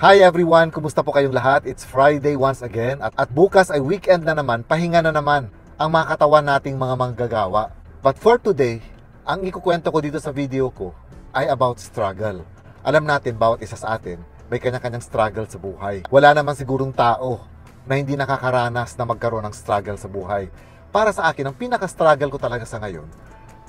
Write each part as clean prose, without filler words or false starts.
Hi everyone! Kumusta po kayong lahat? It's Friday once again at bukas ay weekend na naman, pahinga na naman ang mga katawan nating mga manggagawa. But for today, ang ikukwento ko dito sa video ko ay about struggle. Alam natin, bawat isa sa atin may kanya-kanyang struggle sa buhay. Wala naman sigurong tao na hindi nakakaranas na magkaroon ng struggle sa buhay. Para sa akin, ang pinaka-struggle ko talaga sa ngayon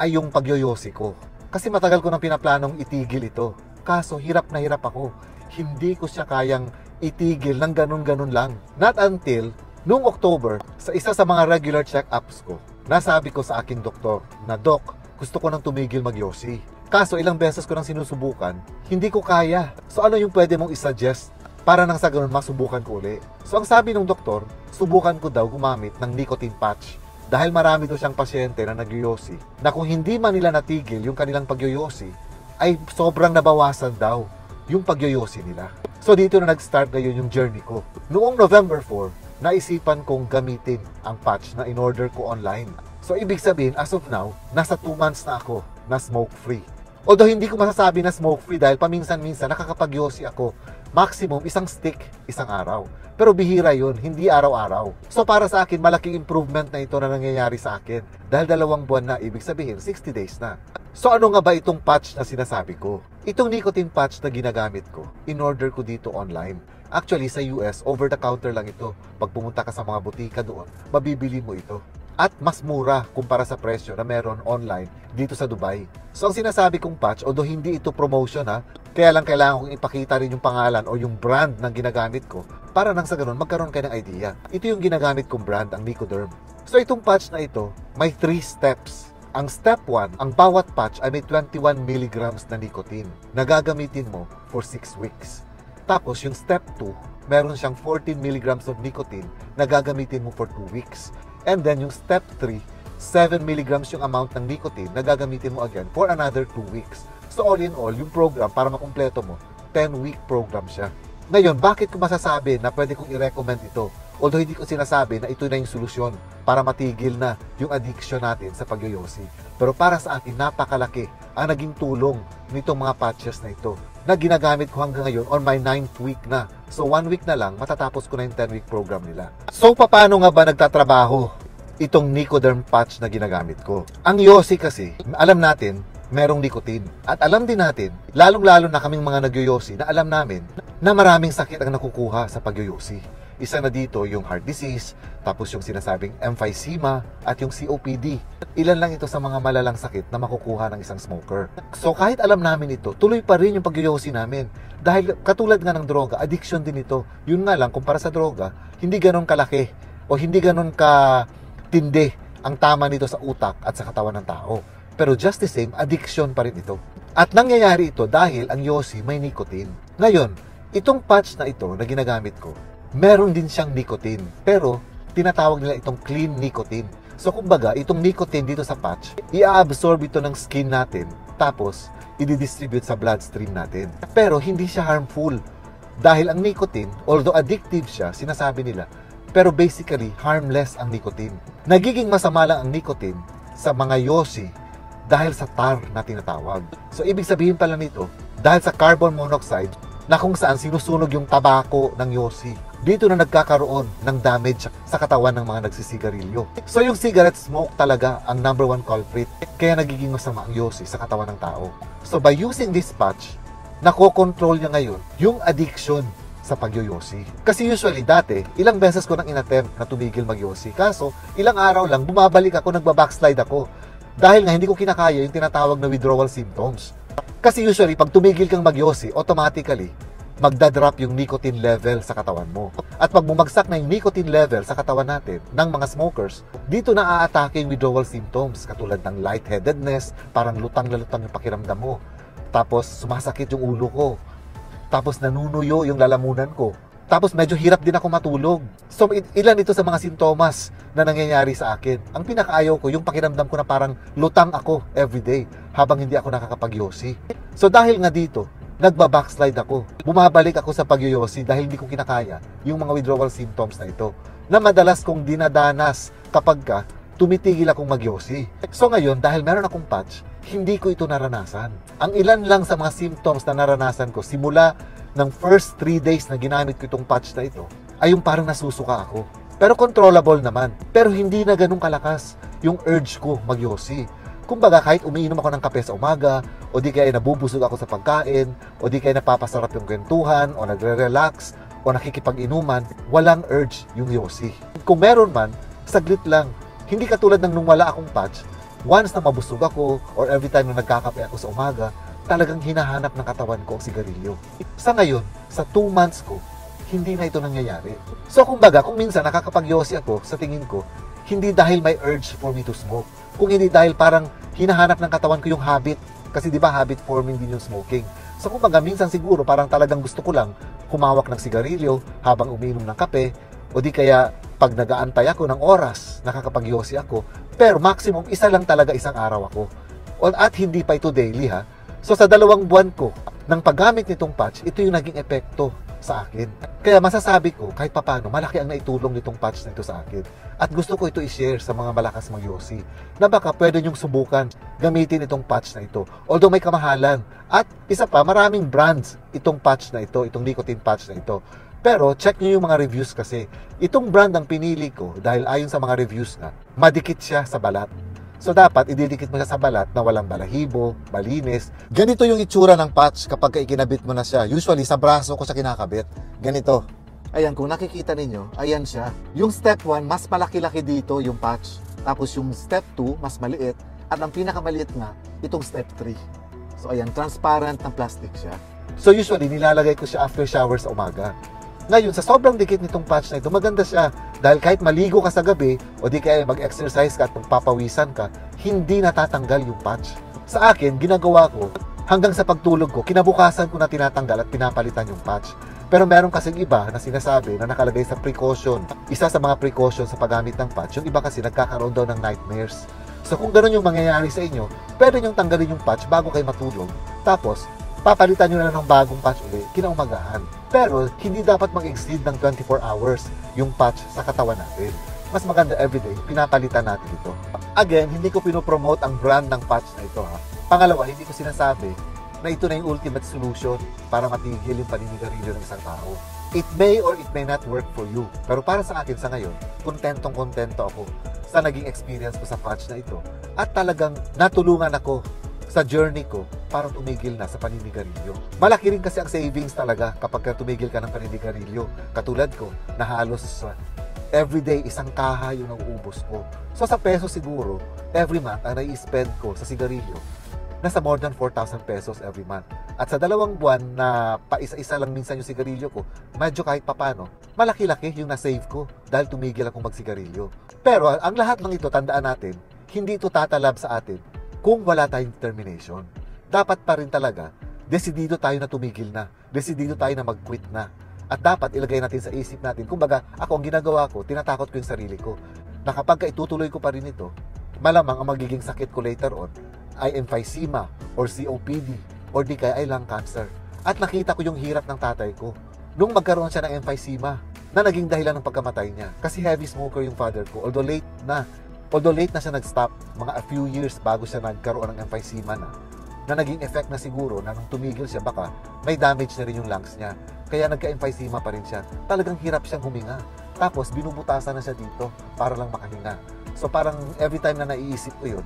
ay yung pagyoyosi ko. Kasi matagal ko nang pinaplanong itigil ito. Kaso hirap na hirap ako. Hindi ko siya kayang itigil ng ganun-ganun lang. Not until noong October, sa isa sa mga regular check-ups ko, nasabi ko sa aking doktor na, Dok, gusto ko nang tumigil magyosi. Kaso ilang beses ko nang sinusubukan, hindi ko kaya. So ano yung pwede mong isuggest para nang sa ganun masubukan ko uli? So ang sabi ng doktor, subukan ko daw gumamit ng nicotine patch. Dahil marami daw siyang pasyente na nagyoyosi, na kung hindi man nila natigil yung kanilang pagyoyosi, ay sobrang nabawasan daw yung pagyoyosi nila. So dito na nag-start ngayon yung journey ko. Noong November 4, naisipan kong gamitin ang patch na in-order ko online. So ibig sabihin, as of now, nasa 2 months na ako na smoke-free. Although hindi ko masasabi na smoke-free dahil paminsan-minsan nakakapagyosi ako. Maximum, isang stick, isang araw. Pero bihira yun, hindi araw-araw. So para sa akin, malaking improvement na ito na nangyayari sa akin. Dahil 2 buwan na, ibig sabihin, 60 days na. So ano nga ba itong patch na sinasabi ko? Itong nicotine patch na ginagamit ko, in-order ko dito online. Actually, sa US, over-the-counter lang ito. Pag pumunta ka sa mga butika doon, mabibili mo ito. At mas mura kumpara sa presyo na meron online dito sa Dubai. So ang sinasabi kong patch, although hindi ito promotion kaya lang kailangan kong ipakita rin yung pangalan o yung brand ng ginagamit ko para nang sa ganun magkaroon kayo ng idea. Ito yung ginagamit kong brand, ang Nicoderm. So itong patch na ito, may 3 steps. Ang step 1, ang bawat patch ay may 21 mg na nicotine na gagamitin mo for 6 weeks. Tapos yung step 2, meron siyang 14 mg of nicotine na gagamitin mo for 2 weeks. And then yung step 3, 7 mg yung amount ng nicotine na gagamitin mo again for another 2 weeks. So all in all, yung program, para makumpleto mo, 10-week program siya. Ngayon, bakit ko masasabi na pwede kong i-recommend ito? Although hindi ko sinasabi na ito na yung solusyon para matigil na yung addiction natin sa pagyoyosi. Pero para sa akin, napakalaki ang naging tulong nitong mga patches na ito na ginagamit ko hanggang ngayon on my 9th week na. So 1 week na lang, matatapos ko na yung 10-week program nila. So paano nga ba nagtatrabaho itong Nicoderm patch na ginagamit ko? Ang yosi kasi, alam natin, merong nicotine. At alam din natin, lalong-lalo na kaming mga nagyoyosi, na alam namin na maraming sakit ang nakukuha sa pagyoyosi. Isa na dito yung heart disease, tapos yung sinasabing emphysema, at yung COPD. Ilan lang ito sa mga malalang sakit na makukuha ng isang smoker. So kahit alam namin ito, tuloy pa rin yung pagyoyosi namin. Dahil katulad nga ng droga, addiction din ito. Yun nga lang, kumpara sa droga, hindi ganon kalaki o hindi ganon katindi ang tama nito sa utak at sa katawan ng tao. Pero just the same, addiction pa rin ito. At nangyayari ito dahil ang yosi may nicotine. Ngayon, itong patch na ito na ginagamit ko, meron din siyang nicotine. Pero, tinatawag nila itong clean nicotine. So, kumbaga, itong nicotine dito sa patch, i-absorb ito ng skin natin. Tapos, i-distribute sa bloodstream natin. Pero, hindi siya harmful. Dahil ang nicotine, although addictive siya, sinasabi nila, pero basically, harmless ang nicotine. Nagiging masama lang ang nicotine sa mga yosi dahil sa tar na tinatawag. So, ibig sabihin pala nito, dahil sa carbon monoxide, na kung saan sinusunog yung tabako ng yosi. Dito na nagkakaroon ng damage sa katawan ng mga nagsisigarilyo. So yung cigarette smoke talaga ang #1 culprit. Kaya nagiging masama ang yosi sa katawan ng tao. So by using this patch, nakokontrol niya ngayon yung addiction sa pagyoyosi. Kasi usually dati, ilang beses ko nang inattempt na tumigil magyosi. Kaso ilang araw lang, bumabalik ako, nagbabackslide ako. Dahil nga hindi ko kinakaya yung tinatawag na withdrawal symptoms. Kasi usually, pag tumigil kang magyosi, automatically, magdadrop yung nicotine level sa katawan mo. At pag bumagsak na yung nicotine level sa katawan natin, ng mga smokers, dito na aatake yung withdrawal symptoms, katulad ng lightheadedness, parang lutang na lutang yung pakiramdam mo. Tapos, sumasakit yung ulo ko. Tapos, nanunuyo yung lalamunan ko. Tapos, medyo hirap din ako matulog. So, ilan ito sa mga sintomas na nangyayari sa akin. Ang pinakaayaw ko, yung pakiramdam ko na parang lutang ako everyday habang hindi ako nakakapagyosi. So, dahil nga dito, nagbabackslide ako. Bumabalik ako sa pagyoyosi dahil hindi ko kinakaya yung mga withdrawal symptoms na ito na madalas kong dinadanas kapag tumitigil akong magyosi. So ngayon, dahil meron akong patch, hindi ko ito naranasan. Ang ilan lang sa mga symptoms na naranasan ko simula ng first 3 days na ginamit ko itong patch na ito, ay yung parang nasusuka ako. Pero controllable naman. Pero hindi na ganun kalakas yung urge ko magyosi. Kumbaga, kahit umiinom ako ng kape sa umaga, o di kaya nabubusog ako sa pagkain, o di kaya napapasarap yung kwentuhan, o nagre-relax, o nakikipag-inuman, walang urge yung yosi. Kung meron man, saglit lang. Hindi katulad ng nung wala akong patch, once na mabusog ako, or every time na nagkakape ako sa umaga, talagang hinahanap ng katawan ko ang sigarilyo. Sa ngayon, sa 2 months ko, hindi na ito nangyayari. So kumbaga, kung minsan nakakapag-yosi ako, sa tingin ko, hindi dahil may urge for me to smoke. Kung hindi dahil parang hinahanap ng katawan ko yung habit. Kasi di ba habit forming din yung smoking. So kumbaga, minsan siguro parang talagang gusto ko lang humawak ng sigarilyo habang umiinom ng kape, o di kaya pag nag-aantay ako ng oras, nakakapag-yosi ako. Pero maximum, isa lang talaga isang araw ako. At hindi pa ito daily ha. So sa 2 buwan ko ng paggamit nitong patch, ito yung naging epekto sa akin. Kaya masasabi ko, kahit papano, malaki ang naitulong nitong patch na ito sa akin. At gusto ko ito i-share sa mga malakas magyosi, na baka pwede nyong subukan gamitin itong patch na ito. Although may kamahalan. At isa pa, maraming brands itong patch na ito, itong nicotine patch na ito. Pero check nyo yung mga reviews kasi. Itong brand ang pinili ko dahil ayon sa mga reviews na, madikit siya sa balat. So dapat ididikit mo siya sa balat na walang balahibo, malinis. Ganito yung itsura ng patch kapag ikinabit mo na siya. Usually sa braso ko siya kinakabit. Ganito. Ayan, kung nakikita ninyo, ayan siya. Yung step 1, mas malaki-laki dito yung patch. Tapos yung step 2, mas maliit. At ang pinakamaliit nga, itong step 3. So ayan, transparent ng plastic siya. So usually, nilalagay ko siya after shower sa umaga. Ngayon, sa sobrang dikit nitong patch na ito, maganda siya. Dahil kahit maligo ka sa gabi, o di kaya mag-exercise ka at magpapawisan ka, hindi natatanggal yung patch. Sa akin, ginagawa ko, hanggang sa pagtulog ko, kinabukasan ko na tinatanggal at pinapalitan yung patch. Pero meron kasing iba na sinasabi na nakalagay sa precaution. Isa sa mga precaution sa paggamit ng patch, yung iba kasi nagkakaroon daw ng nightmares. So kung gano'n yung mangyayari sa inyo, pwede nyo tanggalin yung patch bago kayo matulog. Tapos, papalitan nyo na ng bagong patch ulit kinaumagahan. Pero, hindi dapat mag-exceed ng 24 hours yung patch sa katawan natin. Mas maganda everyday, pinapalitan natin ito. Again, hindi ko pinopromote ang brand ng patch na ito ha. Pangalawa, hindi ko sinasabi na ito na yung ultimate solution para matigil yung paninigarilyo ng isang tao. It may or it may not work for you. Pero para sa akin sa ngayon, kontento ako sa naging experience ko sa patch na ito. At talagang natulungan ako sa journey ko para tumigil na sa paninigarilyo. Malaki rin kasi ang savings talaga kapag tumigil ka ng paninigarilyo. Katulad ko, na halos everyday isang kaha yung nauubos ko. So sa peso siguro, every month ang nai-spend ko sa sigarilyo, nasa more than 4,000 pesos every month. At sa 2 buwan na paisa-isa lang minsan yung sigarilyo ko, medyo kahit papano, malaki-laki yung na-save ko dahil tumigil akong magsigarilyo. Pero ang lahat ng ito, tandaan natin, hindi ito tatalab sa atin kung wala tayong determination. Dapat pa rin talaga, desidido tayo na tumigil na. Desidido tayo na mag-quit na. At dapat ilagay natin sa isip natin. Kumbaga, ako ang ginagawa ko, tinatakot ko yung sarili ko. Na kapag itutuloy ko pa rin ito, malamang ang magiging sakit ko later on ay emphysema or COPD or di kaya ay lung cancer. At nakita ko yung hirap ng tatay ko nung magkaroon siya ng emphysema na naging dahilan ng pagkamatay niya. Kasi heavy smoker yung father ko. Although late na siya nag-stop, mga a few years bago siya nagkaroon ng emphysema na naging effect na siguro na nung tumigil siya, baka may damage na rin yung lungs niya. Kaya nagka-emphysema pa rin siya. Talagang hirap siyang huminga. Tapos binubutasan na siya dito para lang makahinga. So parang every time na naiisip ko yun,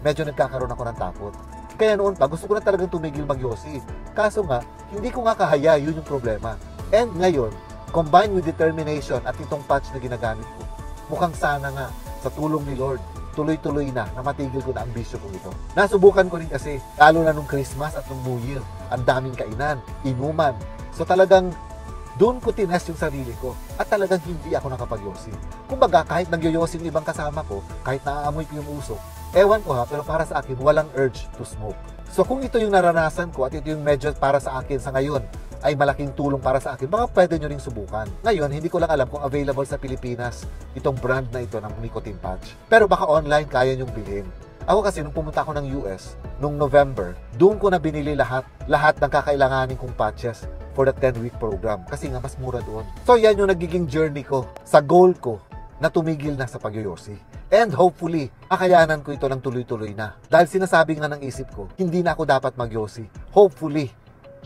medyo nagkakaroon ako ng takot. Kaya noon pa, gusto ko na talagang tumigil magyosi. Kaso nga, hindi ko nga kahaya, yun yung problema. And ngayon, combined with determination at itong patch na ginagamit ko, mukhang sana nga, sa tulong ni Lord, tuloy-tuloy na matigil ko na ang bisyo ko ito. Nasubukan ko rin kasi, lalo na nung Christmas at nung New Year, ang daming kainan, inuman. So talagang, doon ko tinest yung sarili ko at talagang hindi ako nakapagyosi. Kumbaga, kahit nagyoyosi yung ibang kasama ko, kahit naaamoy ko yung usok, ewan ko ha, pero para sa akin, walang urge to smoke. So kung ito yung naranasan ko at ito yung medyo para sa akin sa ngayon, ay malaking tulong para sa akin, baka pwede nyo ring subukan. Ngayon, hindi ko lang alam kung available sa Pilipinas itong brand na ito ng nicotine patch. Pero baka online kaya nyong bilhin. Ako kasi nung pumunta ako ng US, nung November, doon ko na binili lahat ng kakailanganin kong patches for the 10-week program. Kasi nga, mas mura doon. So yan yung nagiging journey ko sa goal ko na tumigil na sa pagyoyosi. And hopefully, kakayanan ko ito ng tuloy-tuloy na. Dahil sinasabi nga ng isip ko, hindi na ako dapat magyosi. Hopefully,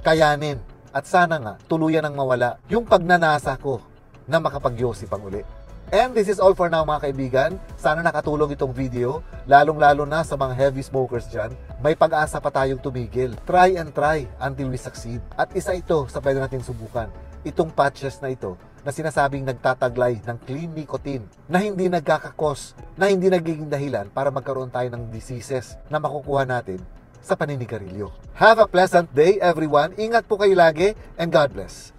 kayanin at sana nga tuluyan ang mawala yung pagnanasa ko na makapag-yosi pang uli. And this is all for now mga kaibigan. Sana nakatulong itong video, lalong-lalo na sa mga heavy smokers dyan. May pag-asa pa tayong tumigil. Try and try until we succeed. At isa ito sa pwede nating subukan. Itong patches na ito na sinasabing nagtataglay ng clean nicotine na hindi nagkakakos, na hindi nagiging dahilan para magkaroon tayo ng diseases na makukuha natin sa paninigarilyo. Have a pleasant day everyone. Ingat po kayo lagi and God bless.